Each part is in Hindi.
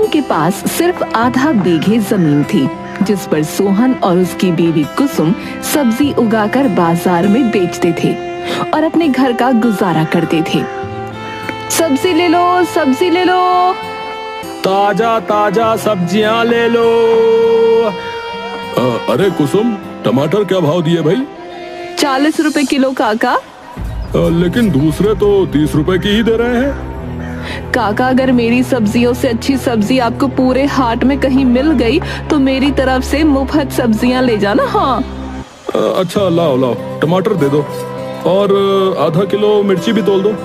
के पास सिर्फ आधा बीघे जमीन थी, जिस पर सोहन और उसकी बीवी कुसुम सब्जी उगाकर बाजार में बेचते थे और अपने घर का गुजारा करते थे। सब्जी ले लो, सब्जी ले लो, ताजा ताजा सब्जियां ले लो। अरे कुसुम, टमाटर क्या भाव दिए भाई? 40 रुपए किलो काका। लेकिन दूसरे तो 30 रुपए की ही दे रहे हैं। काका, अगर मेरी सब्जियों से अच्छी सब्जी आपको पूरे हाट में कहीं मिल गई तो मेरी तरफ से मुफ्त सब्जियां ले जाना। हाँ अच्छा, लाओ लाओ, टमाटर दे दो और आधा किलो मिर्ची भी तोल दो।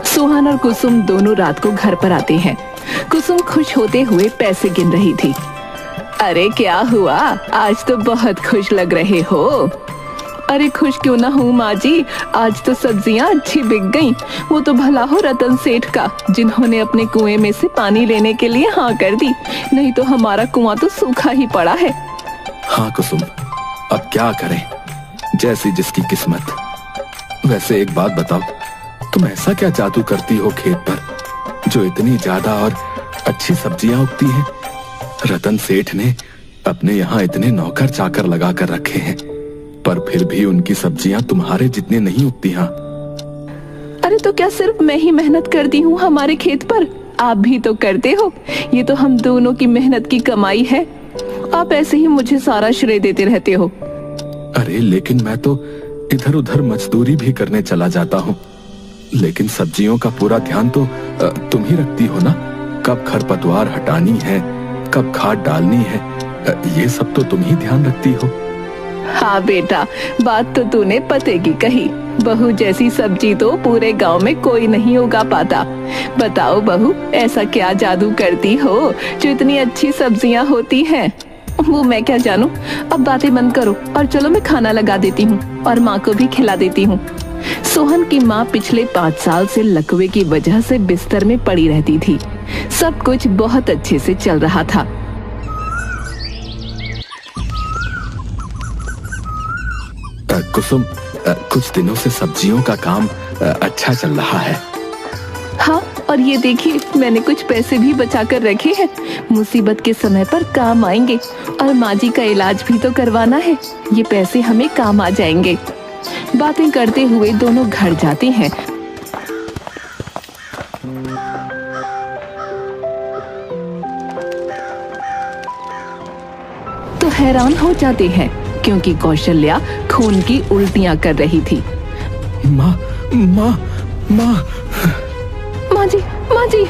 सोहन और कुसुम दोनों रात को घर पर आते हैं। कुसुम खुश होते हुए पैसे गिन रही थी। अरे क्या हुआ, आज तो बहुत खुश लग रहे हो। अरे खुश क्यों ना हूँ माँ जी, आज तो सब्जियाँ अच्छी बिक गईं। वो तो भला हो रतन सेठ का, जिन्होंने अपने कुएं में से पानी लेने के लिए हाँ कर दी, नहीं तो हमारा कुआं तो सूखा ही पड़ा है। हाँ कुसुम, अब क्या करें, जैसी जिसकी किस्मत। वैसे एक बात बताओ, तुम ऐसा क्या जादू करती हो खेत पर जो इतनी ज्यादा और अच्छी सब्जियां उगती हैं? रतन सेठ ने अपने यहाँ इतने नौकर चाकर लगा कर रखे हैं, पर फिर भी उनकी सब्जियां तुम्हारे जितने नहीं उगती। हाँ, अरे तो क्या सिर्फ मैं ही मेहनत करती हूँ हमारे खेत पर? आप भी तो करते हो। ये तो हम दोनों की मेहनत की कमाई है। आप ऐसे ही मुझे सारा श्रेय देते रहते हो। अरे लेकिन मैं तो इधर उधर मजदूरी भी करने चला जाता हूँ, लेकिन सब्जियों का पूरा ध्यान तो तुम ही रखती हो ना। कब खरपतवार हटानी है, कब खाद डालनी है, ये सब तो तुम ही ध्यान रखती हो। हाँ बेटा, बात तो तूने पते की कही। बहू जैसी सब्जी तो पूरे गांव में कोई नहीं उगा पाता। बताओ बहू, ऐसा क्या जादू करती हो जो इतनी अच्छी सब्जियां होती हैं? वो मैं क्या जानूं। अब बातें बंद करो और चलो मैं खाना लगा देती हूँ और माँ को भी खिला देती हूँ। सोहन की माँ पिछले 5 साल से लकवे की वजह से बिस्तर में पड़ी रहती थी। सब कुछ बहुत अच्छे से चल रहा था। कुसुम, कुछ दिनों से सब्जियों का काम अच्छा चल रहा है। हाँ, और ये देखिए, मैंने कुछ पैसे भी बचा कर रखे हैं। मुसीबत के समय पर काम आएंगे और माँ जी का इलाज भी तो करवाना है। ये पैसे हमें काम आ जाएंगे। बातें करते हुए दोनों घर जाते हैं। तो हैरान हो जाते हैं क्योंकि कौशल्या खून की उल्टियां कर रही थी। माँ, माँ, माँ, माँ जी,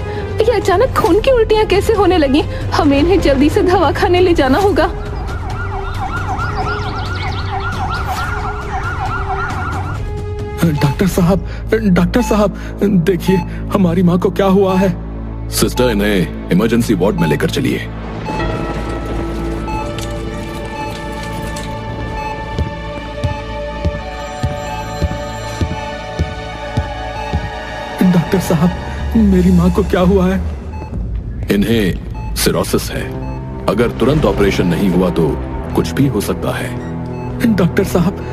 ये अचानक खून की उल्टियां कैसे होने लगी? हमें इन्हें जल्दी से दवाखाने ले जाना होगा। डॉक्टर साहब, देखिए हमारी माँ को क्या हुआ है। सिस्टर, इन्हें इमरजेंसी वार्ड में लेकर चलिए। डॉक्टर साहब, मेरी माँ को क्या हुआ है? इन्हें सिरोसिस है। अगर तुरंत ऑपरेशन नहीं हुआ तो कुछ भी हो सकता है। डॉक्टर साहब,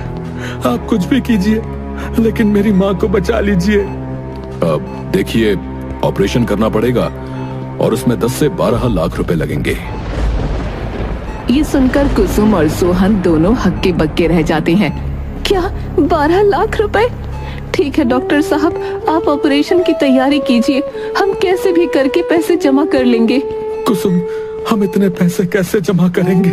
आप कुछ भी कीजिए, लेकिन मेरी माँ को बचा लीजिए। अब देखिए, ऑपरेशन करना पड़ेगा और उसमें 10 से 12 लाख रुपए लगेंगे। ये सुनकर कुसुम और सोहन दोनों हक्के बक्के रह जाते हैं। क्या 12 लाख रुपए? ठीक है डॉक्टर साहब, आप ऑपरेशन की तैयारी कीजिए। हम कैसे भी करके पैसे जमा कर लेंगे। कुसुम, हम इतने पैसे कैसे जमा करेंगे?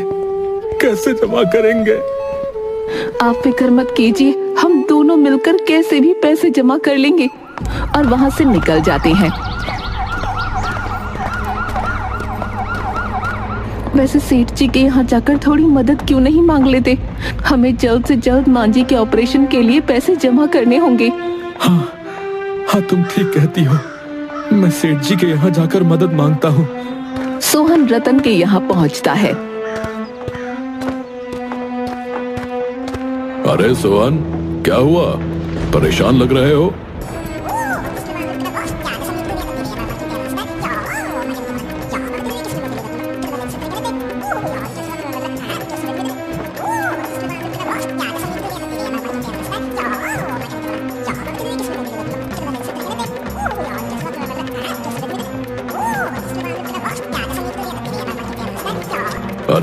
आप फिक्र मत कीजिए, हम दोनों मिलकर कैसे भी पैसे जमा कर लेंगे। और वहां से निकल जाते हैं। वैसे सेठ जी के यहाँ जाकर थोड़ी मदद क्यों नहीं मांग लेते? हमें जल्द से जल्द माँ जी के ऑपरेशन के लिए पैसे जमा करने होंगे। हाँ, तुम ठीक कहती हो। मैं सेठ जी के यहाँ जाकर मदद मांगता हूँ। सोहन रतन के यहाँ पहुँचता है। अरे सोहन, क्या हुआ? परेशान लग रहे हो।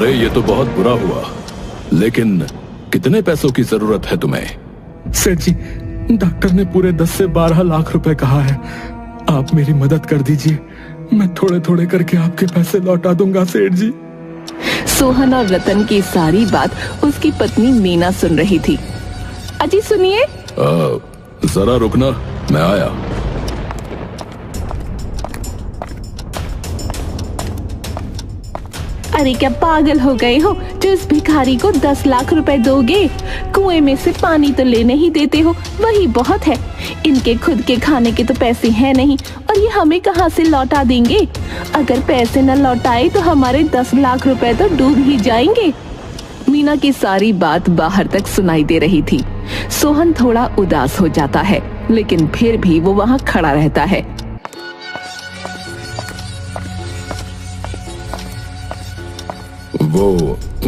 अरे ये तो बहुत बुरा हुआ, लेकिन कितने पैसों की जरूरत है तुम्हें? सेठ जी, डॉक्टर ने पूरे 10 से 12 लाख रुपए कहा है। आप मेरी मदद कर दीजिए, मैं थोड़े थोड़े करके आपके पैसे लौटा दूंगा सेठ जी। सोहन और रतन की सारी बात उसकी पत्नी मीना सुन रही थी। अजी सुनिए। जरा रुकना, मैं आया। अरे क्या पागल हो गए हो जो इस भिखारी को 10 लाख रुपए दोगे? कुएं में से पानी तो लेने ही देते हो, वही बहुत है। इनके खुद के खाने के तो पैसे हैं नहीं, और ये हमें कहां से लौटा देंगे? अगर पैसे न लौटाए तो हमारे 10 लाख रुपए तो डूब ही जाएंगे। मीना की सारी बात बाहर तक सुनाई दे रही थी। सोहन थोड़ा उदास हो जाता है, लेकिन फिर भी वो वहां खड़ा रहता है।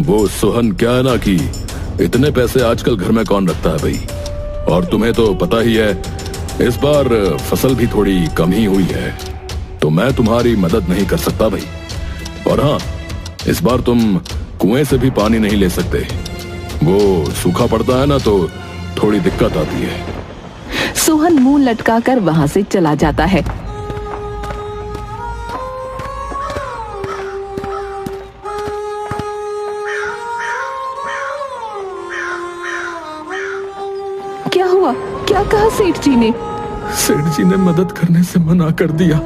वो सोहन क्या है ना कि इतने पैसे आजकल घर में कौन रखता है भाई। और तुम्हें तो पता ही है, इस बार फसल भी थोड़ी कम ही हुई है, तो मैं तुम्हारी मदद नहीं कर सकता भाई। और हाँ, इस बार तुम कुएं से भी पानी नहीं ले सकते, वो सूखा पड़ता है ना, तो थोड़ी दिक्कत आती है। सोहन मुंह लटकाकर वहां से चला जाता है। क्या हुआ? क्या कहा सेठ जी ने? सेठ जी ने मदद करने से मना कर दिया।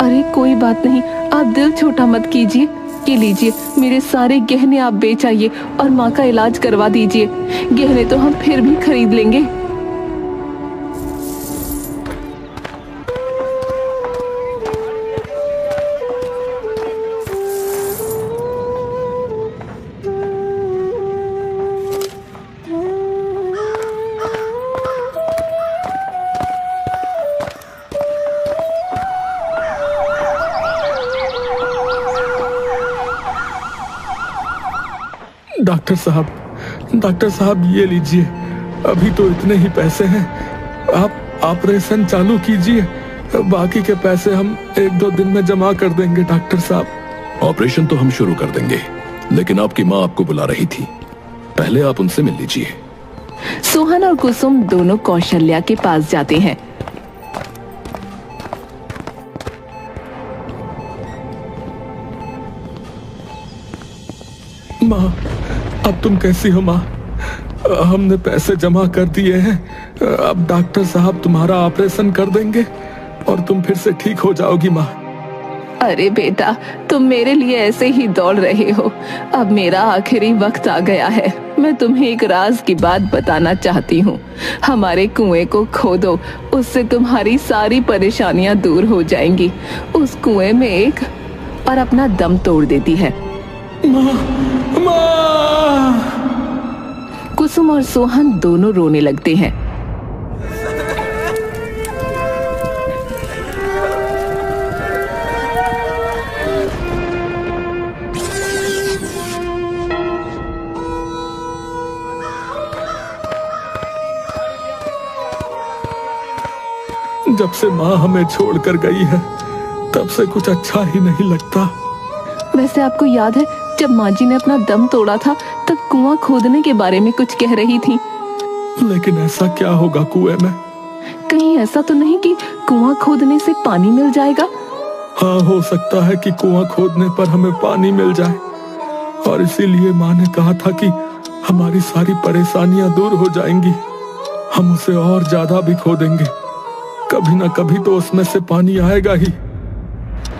अरे कोई बात नहीं, आप दिल छोटा मत कीजिए। ये लीजिए, मेरे सारे गहने आप बेच आइए और माँ का इलाज करवा दीजिए। गहने तो हम फिर भी खरीद लेंगे। डॉक्टर साहब ये लीजिए, अभी तो इतने ही पैसे हैं, आप ऑपरेशन चालू कीजिए, बाकी के पैसे हम 1-2 दिन में जमा कर देंगे डॉक्टर साहब। ऑपरेशन तो हम शुरू कर देंगे, लेकिन आपकी माँ आपको बुला रही थी, पहले आप उनसे मिल लीजिए। सोहन और कुसुम दोनों कौशल्या के पास जाते हैं। माँ, अब तुम कैसी हो माँ? हमने पैसे जमा कर दिए हैं, अब डॉक्टर साहब तुम्हारा ऑपरेशन कर देंगे और तुम फिर से ठीक हो जाओगी माँ। अरे बेटा, तुम मेरे लिए ऐसे ही दौड़ रहे हो। अब मेरा आखिरी वक्त आ गया है। मैं तुम्हें एक राज की बात बताना चाहती हूँ। हमारे कुएं को खोदो, उससे तुम्हारी सारी परेशानियां दूर हो जाएंगी। उस कुएं में एक और अपना दम तोड़ देती है। माँ, माँ! कुसुम और सोहन दोनों रोने लगते हैं। जब से माँ हमें छोड़कर गई है, तब से कुछ अच्छा ही नहीं लगता। वैसे आपको याद है, जब माँ जी ने अपना दम तोड़ा था, तब कुआं खोदने के बारे में कुछ कह रही थी। लेकिन ऐसा क्या होगा कुएं में? कहीं ऐसा तो नहीं कि कुआं खोदने से पानी मिल जाएगा? हाँ, हो सकता है कि कुआं खोदने पर हमें पानी मिल जाए, और इसीलिए माँ ने कहा था कि हमारी सारी परेशानियां दूर हो जाएंगी। हम उसे और ज्यादा भी खोदेंगे, कभी ना कभी तो उसमें से पानी आएगा ही।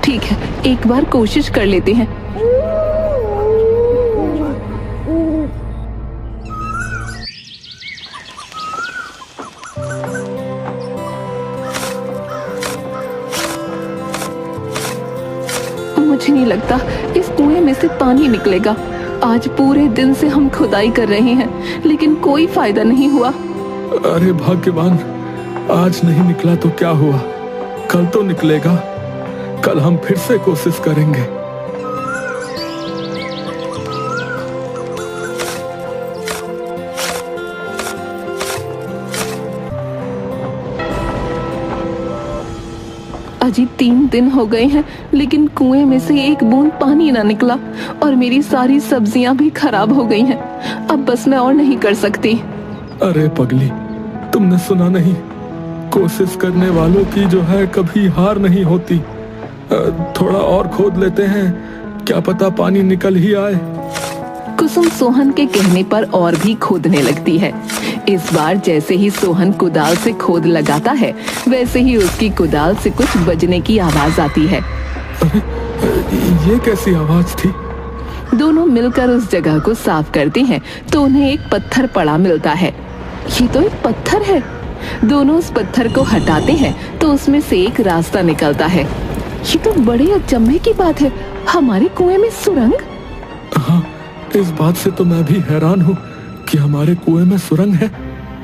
ठीक है, एक बार कोशिश कर लेते हैं। मुझे नहीं लगता इस कुएं में से पानी निकलेगा। आज पूरे दिन से हम खुदाई कर रहे हैं, लेकिन कोई फायदा नहीं हुआ। अरे भाग्यवान, आज नहीं निकला तो क्या हुआ, कल तो निकलेगा। कल हम फिर से कोशिश करेंगे। अजी 3 दिन हो गए हैं, लेकिन कुएं में से एक बूंद पानी ना निकला और मेरी सारी सब्जियां भी खराब हो गई हैं। अब बस मैं और नहीं कर सकती। अरे पगली, तुमने सुना नहीं, कोशिश करने वालों की जो है कभी हार नहीं होती। थोड़ा और खोद लेते हैं, क्या पता पानी निकल ही आए। कुसुम सोहन के कहने पर और भी खोदने लगती है। इस बार जैसे ही सोहन कुदाल से खोद लगाता है, वैसे ही उसकी कुदाल से कुछ बजने की आवाज आती है। अरे ये कैसी आवाज थी? दोनों मिलकर उस जगह को साफ करते हैं तो उन्हें एक पत्थर पड़ा मिलता है। ये तो एक पत्थर है। दोनों उस पत्थर को हटाते हैं तो उसमें से एक रास्ता निकलता है। ये तो बड़े अचंभे की बात है, हमारे कुएं में सुरंग। हाँ, इस बात से तो मैं भी हैरान हूँ कि हमारे कुएं में सुरंग है।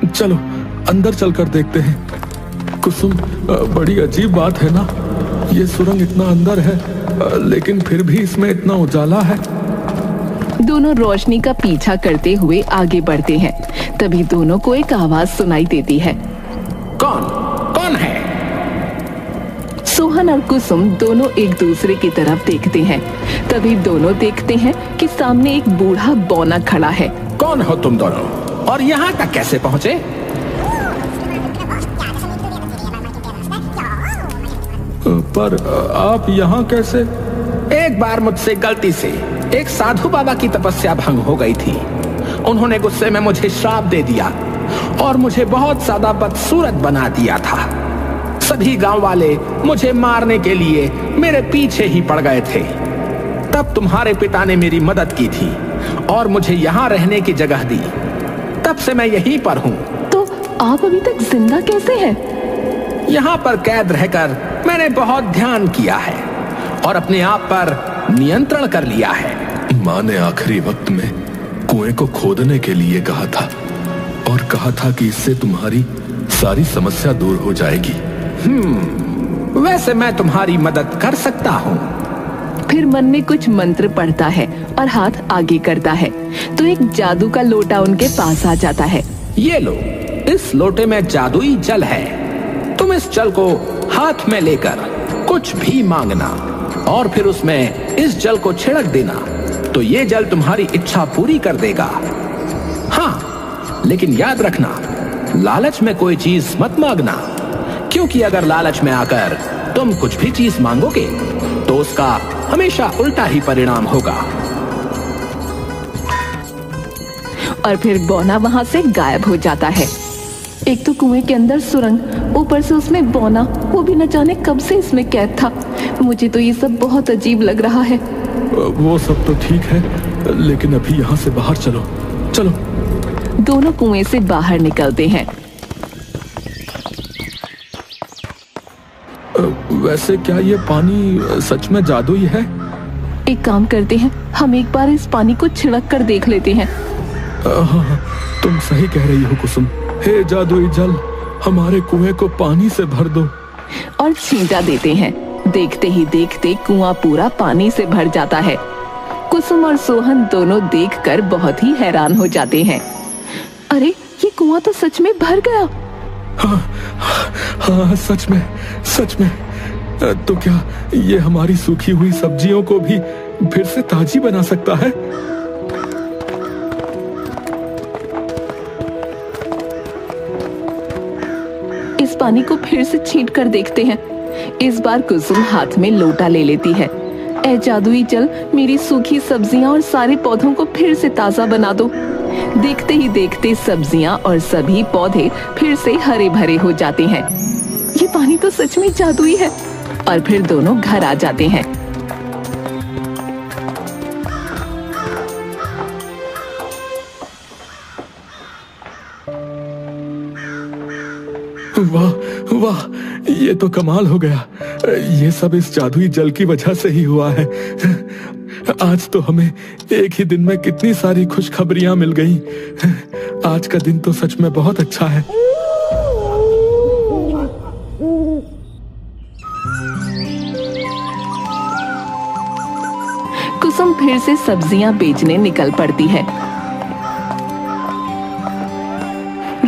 चलो अंदर चलकर देखते हैं। कुसुम, बड़ी अजीब बात है ना, ये सुरंग इतना अंदर है लेकिन फिर भी इसमें इतना उजाला है। दोनों रोशनी का पीछा करते हुए आगे बढ़ते हैं। तभी दोनों को एक आवाज सुनाई देती है। कौन है? सोहन और कुसुम दोनों एक दूसरे की तरफ देखते हैं। तभी दोनों देखते हैं कि सामने एक बूढ़ा बौना खड़ा है। कौन हो तुम दोनों और यहाँ तक कैसे पहुँचे? पर आप यहाँ कैसे? एक बार मुझसे गलती से एक साधु बाबा की तपस्या भंग हो गई थी। उन्होंने गुस्से में मुझे श्राप दे दिया और मुझे बहुत ज्यादा बदसूरत बना दिया था। सभी गांव वाले मुझे मारने के लिए मेरे पीछे ही पड़ गए थे। तब तुम्हारे पिता ने मेरी मदद की थी और मुझे यहाँ रहने की जगह दी। तब से मैं यहीं पर हूँ। तो आप अभी तक जिंदा कैसे हैं? यहाँ पर कैद रहकर मैंने बहुत ध्यान किया है और अपने आप पर नियंत्रण कर लिया है। माँ ने आखिरी वक्त में कुएं को खोदने के लिए कहा था और कहा था कि इससे तुम्हारी सारी समस्या दूर हो जाएगी। वैसे मैं तुम्हारी मदद कर सकता हूँ। फिर मन में कुछ मंत्र पढ़ता है और हाथ आगे करता है तो एक जादू का लोटा उनके पास आ जाता है। ये लो, इस लोटे में जादुई जल है। तुम इस जल को हाथ में लेकर कुछ भी मांगना और फिर उसमें इस जल को छिड़क देना, तो ये जल तुम्हारी इच्छा पूरी कर देगा। हाँ, लेकिन याद रखना, लालच में कोई चीज मत मांगना, क्योंकि अगर लालच में आकर तुम कुछ भी चीज मांगोगे तो उसका हमेशा उल्टा ही परिणाम होगा। और फिर बौना वहां से गायब हो जाता है। एक तो कुएं के अंदर सुरंग, ऊपर से उसमें बौना, वो भी न जाने कब से इसमें कैद था। मुझे तो ये सब बहुत अजीब लग रहा है। वो सब तो ठीक है, लेकिन अभी यहाँ से बाहर चलो। चलो। दोनों कुएं से बाहर निकलते हैं। वैसे क्या ये पानी सच में जादुई है? एक काम करते हैं, हम एक बार इस पानी को छिड़क कर देख लेते हैं। हाँ, तुम सही कह रही हो कुसुम। हे जादुई जल, हमारे कुएं को पानी से भर दो। और छींटा देते हैं। देखते ही देखते कुआं पूरा पानी से भर जाता है। कुसुम और सोहन दोनों देखकर बहुत ही हैरान हो जाते हैं। अरे, ये कुआं तो सच में भर गया। हाँ, सच में, सच में। तो क्या ये हमारी सूखी हुई सब्जियों को भी फिर से ताजी बना सकता है? इस पानी को फिर से छींट कर देखते हैं। इस बार कुसुम हाथ में लोटा ले लेती है। ऐ जादुई जल, मेरी सूखी सब्जियां और सारे पौधों को फिर से ताजा बना दो। देखते ही देखते सब्जियां और सभी पौधे फिर से हरे भरे हो जाते हैं। ये पानी तो सच में जादुई है। और फिर दोनों घर आ जाते हैं। वाह वाह, ये तो कमाल हो गया। ये सब इस जादुई जल की वजह से ही हुआ है। आज तो हमें एक ही दिन में कितनी सारी खुशखबरियां मिल गई। आज का दिन तो सच में बहुत अच्छा है। कुसुम फिर से सब्जियां बेचने निकल पड़ती है।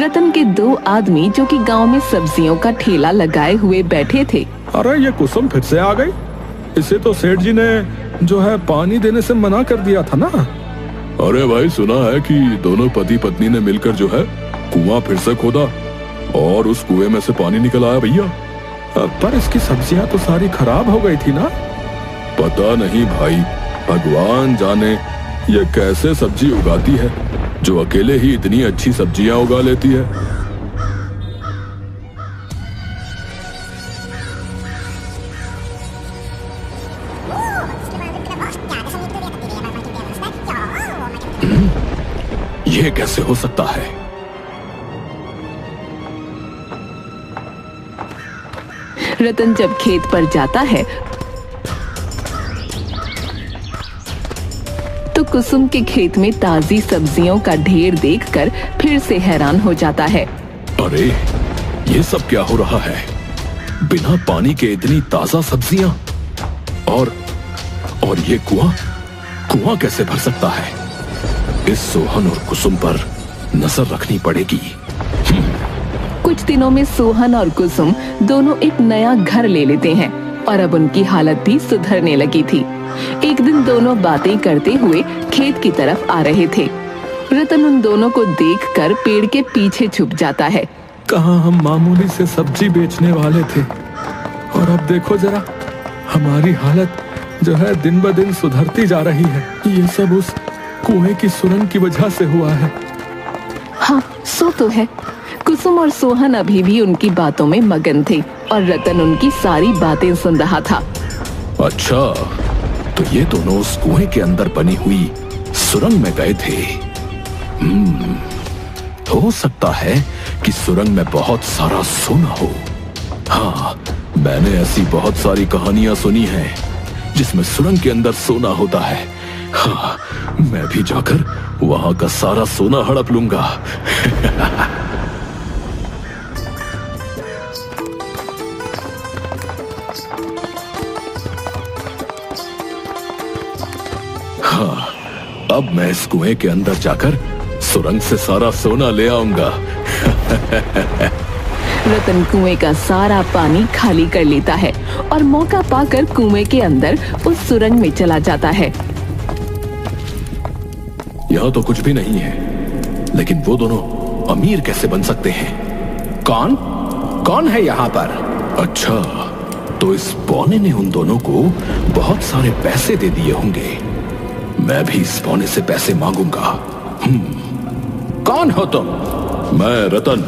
रतन के दो आदमी जो कि गांव में सब्जियों का ठेला लगाए हुए बैठे थे। अरे ये कुसुम फिर से आ गई। इसे तो सेठ जी ने जो है पानी देने से मना कर दिया था ना। अरे भाई, सुना है कि दोनों पति पत्नी ने मिलकर जो है कुआं फिर से खोदा और उस कुएं में से पानी निकल आया भैया। पर इसकी सब्जियां तो सारी खराब हो गई थी ना। पता नहीं भाई, भगवान जाने ये कैसे सब्जी उगाती है जो अकेले ही इतनी अच्छी सब्जियां उगा लेती है। ये कैसे हो सकता है? रतन जब खेत पर जाता है तो कुसुम के खेत में ताजी सब्जियों का ढेर देखकर फिर से हैरान हो जाता है। अरे ये सब क्या हो रहा है? बिना पानी के इतनी ताजा सब्जियां और ये कुआं कैसे भर सकता है? इस सोहन और कुसुम पर नजर रखनी पड़ेगी। कुछ दिनों में सोहन और कुसुम दोनों एक नया घर ले लेते हैं और अब उनकी हालत भी सुधरने लगी थी। एक दिन दोनों बातें करते हुए खेत की तरफ आ रहे थे। रतन उन दोनों को देखकर पेड़ के पीछे छुप जाता है। कहाँ हम मामूली से सब्जी बेचने वाले थे और अब देखो जरा, हमारी हालत जो है दिन ब दिन सुधरती जा रही है। ये सब उस कुएं की सुरंग की वजह से हुआ है। हाँ, सो तो है। कुसुम और सोहन अभी भी उनकी बातों में मगन थे और रतन उनकी सारी बातें सुन रहा था। अच्छा, तो ये दोनों उस कुएं के अंदर बनी हुई सुरंग में गए थे। हो सकता है कि सुरंग में बहुत सारा सोना हो। हाँ, मैंने ऐसी बहुत सारी कहानियां सुनी हैं जिसमें सुरंग के अंदर सोना होता है। हाँ, मैं भी जाकर वहां का सारा सोना हड़प लूंगा। हाँ, अब मैं इस कुएं के अंदर जाकर सुरंग से सारा सोना ले आऊंगा। रतन कुएं का सारा पानी खाली कर लेता है और मौका पाकर कुएं के अंदर उस सुरंग में चला जाता है। यहाँ तो कुछ भी नहीं है, लेकिन वो दोनों अमीर कैसे बन सकते हैं? कौन है यहाँ पर? अच्छा, तो इस पौने ने उन दोनों को बहुत सारे पैसे दे दिए होंगे। मैं भी इस पौने से पैसे मांगूंगा। कौन हो तुम? मैं रतन।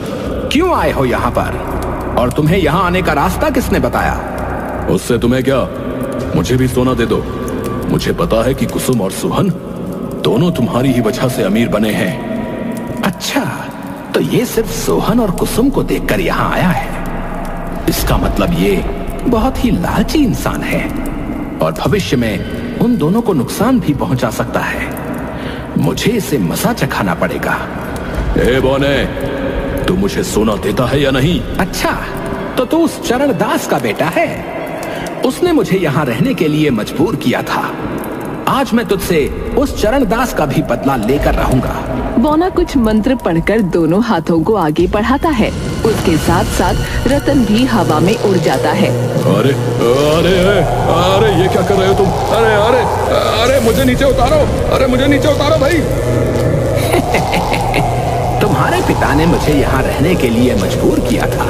क्यों आए हो यहाँ पर? और तुम्हें यहाँ आने का रास्ता किसने बताया? उससे तुम्हें क्या? मुझे भी सोना दे दो। मुझे पता है कि कुसुम और सोहन दोनों तुम्हारी ही वजह से अमीर बने हैं। अच्छा, तो ये सिर्फ सोहन और कुसुम को देखकर यहाँ आया है। इसका मतलब ये बहुत ही लालची इंसान है और भविष्य में उन दोनों को नुकसान भी पहुंचा सकता है। मुझे इसे मजा चखाना पड़ेगा। ए बोने, तू मुझे सोना देता है या नहीं? अच्छा, तो तू उस चरण दास का बेटा है। उसने मुझे यहाँ रहने के लिए मजबूर किया था। आज मैं तुझसे उस चरण दास का भी बदला लेकर रहूंगा। बोना कुछ मंत्र पढ़कर दोनों हाथों को आगे बढ़ाता है। उसके साथ साथ रतन भी हवा में उड़ जाता है। अरे अरे अरे, ये क्या कर रहे हो तुम? अरे अरे अरे, मुझे नीचे उतारो। अरे मुझे नीचे उतारो भाई। तुम्हारे पिता ने मुझे यहाँ रहने के लिए मजबूर किया था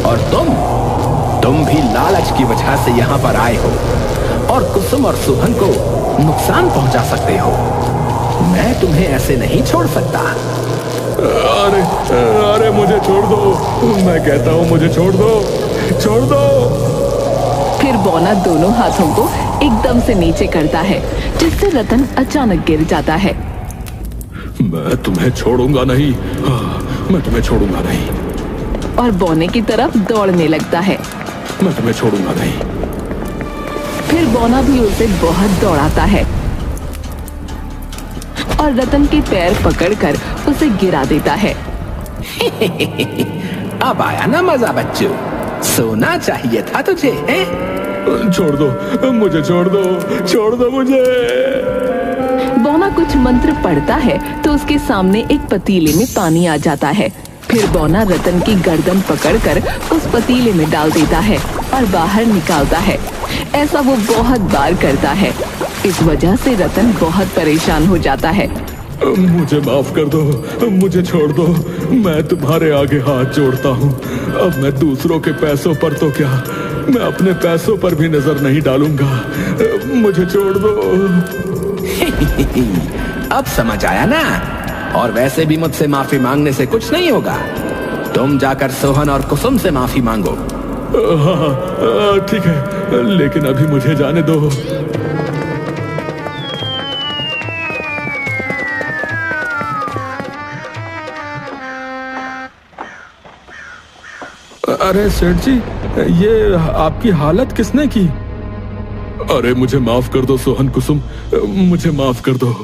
और तुम भी लालच की वजह से यहाँ पर आए हो और कुसुम और सोहन को नुकसान पहुंचा सकते हो। मैं तुम्हें ऐसे नहीं छोड़ सकता। अरे अरे, मुझे छोड़ दो। मैं कहता हूँ मुझे छोड़ दो, छोड़ दो। फिर बौना दोनों हाथों को एकदम से नीचे करता है, जिससे रतन अचानक गिर जाता है। मैं तुम्हें छोड़ूंगा नहीं। मैं तुम्हें छोड़ूंगा नहीं। और बौने की तरफ दौड़ने लगता है। मैं तुम्हें छोड़ूंगा नहीं। फिर बौना भी उसे बहुत दौड़ाता है और रतन के पैर पकड़कर उसे गिरा देता है। अब आया ना मजा बच्चों? सोना चाहिए था तुझे, है? छोड़ दो मुझे, छोड़ दो मुझे। बौना कुछ मंत्र पढ़ता है तो उसके सामने एक पतीले में पानी आ जाता है। फिर बौना रतन की गर्दन पकड़कर उस पतीले में डाल देता है और बाहर निकालता है। ऐसा वो बहुत बार करता है। इस वजह से रतन बहुत परेशान हो जाता है। मुझे माफ कर दो, मुझे छोड़ दो, मैं तुम्हारे आगे हाथ जोड़ता हूँ। अब मैं दूसरों के पैसों पर तो क्या, मैं अपने पैसों पर भी नजर नहीं डालूंगा। मुझे छोड़ दो। अब समझ आया ना? और वैसे भी मुझसे माफी मांगने से कुछ नहीं होगा। तुम जाकर सोहन और कुसुम से माफी मांगो। हाँ, ठीक है, लेकिन अभी मुझे जाने दो। अरे सेठ जी, ये आपकी हालत किसने की? अरे मुझे माफ कर दो सोहन कुसुम, मुझे माफ कर दो।